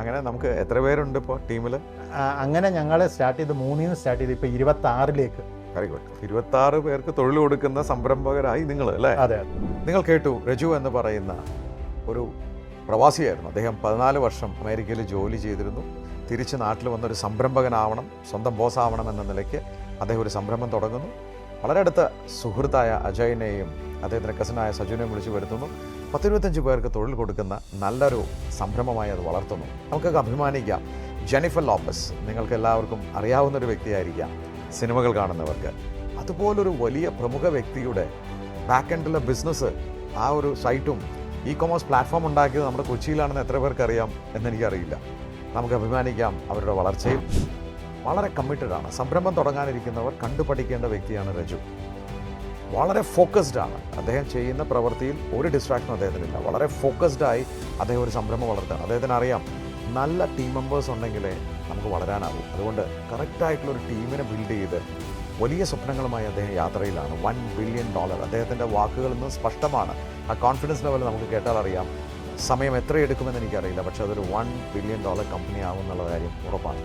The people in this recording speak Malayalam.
അങ്ങനെ നമുക്ക് എത്ര പേരുണ്ട് ഇപ്പോൾ ടീമിൽ? അങ്ങനെ ഞങ്ങൾ സ്റ്റാർട്ട് ചെയ്ത് 3 സ്റ്റാർട്ട് ചെയ്ത് ഇപ്പോൾ 26ലേക്ക്. Very good. 26 പേർക്ക് തൊഴിൽ കൊടുക്കുന്ന സംരംഭകരായി നിങ്ങൾ അല്ലേ? അതെ. നിങ്ങൾ കേട്ടു, രജു എന്ന് പറയുന്ന ഒരു പ്രവാസിയായിരുന്നു. അദ്ദേഹം 14 വർഷം അമേരിക്കയിൽ ജോലി ചെയ്തിരുന്നു. തിരിച്ച് നാട്ടിൽ വന്നൊരു സംരംഭകനാവണം, സ്വന്തം ബോസ് ആവണം എന്ന നിലയ്ക്ക് അദ്ദേഹം ഒരു സംരംഭം തുടങ്ങുന്നു. വളരെ അടുത്ത സുഹൃത്തായ അജയനെയും അദ്ദേഹത്തിൻ്റെ കസിനായ സജുവിനെയും വിളിച്ചു വരുത്തുന്നു. 10-25 പേർക്ക് തൊഴിൽ കൊടുക്കുന്ന നല്ലൊരു സംരംഭമായി അത് വളർത്തുന്നു. നമുക്കൊക്കെ അഭിമാനിക്കാം. ജെന്നിഫർ ലോപ്പസ് നിങ്ങൾക്ക് എല്ലാവർക്കും അറിയാവുന്നൊരു വ്യക്തിയായിരിക്കാം, സിനിമകൾ കാണുന്നവർക്ക്. അതുപോലൊരു വലിയ പ്രമുഖ വ്യക്തിയുടെ ബാക്ക് എൻഡിലെ ബിസിനസ്, ആ ഒരു സൈറ്റും ഇ-കൊമേഴ്സ് പ്ലാറ്റ്ഫോം ഉണ്ടാക്കിയത് നമ്മുടെ കൊച്ചിയിലാണെന്ന് എത്ര പേർക്ക് അറിയാം എന്നെനിക്കറിയില്ല. നമുക്ക് അഭിമാനിക്കാം അവരുടെ വളർച്ചയിൽ. വളരെ കമ്മിറ്റഡാണ്. സംരംഭം തുടങ്ങാനിരിക്കുന്നവർ കണ്ടുപഠിക്കേണ്ട വ്യക്തിയാണ് രജു. വളരെ ഫോക്കസ്ഡ് ആണ്. അദ്ദേഹം ചെയ്യുന്ന പ്രവൃത്തിയിൽ ഒരു ഡിസ്ട്രാക്ഷനും അദ്ദേഹത്തിനില്ല. വളരെ ഫോക്കസ്ഡായി അദ്ദേഹം ഒരു സംരംഭം വളർത്തുകയാണ്. അദ്ദേഹത്തിന് അറിയാം, നല്ല ടീം മെമ്പേഴ്സ് ഉണ്ടെങ്കിലേ നമുക്ക് വളരാനാവും. അതുകൊണ്ട് കറക്റ്റായിട്ടുള്ളൊരു ടീമിനെ ബിൽഡ് ചെയ്ത് വലിയ സ്വപ്നങ്ങളുമായി അദ്ദേഹം യാത്രയിലാണ്. $1 ബില്യൺ. അദ്ദേഹത്തിൻ്റെ വാക്കുകളിൽ നിന്ന് സ്പഷ്ടമാണ്. ആ കോൺഫിഡൻസ് ലെവൽ നമുക്ക് കേട്ടാൽ അറിയാം. സമയം എത്ര എടുക്കുമെന്ന് എനിക്കറിയില്ല, പക്ഷേ അതൊരു $1 ബില്യൺ കമ്പനി ആകും എന്നുള്ള കാര്യം ഉറപ്പാണ്.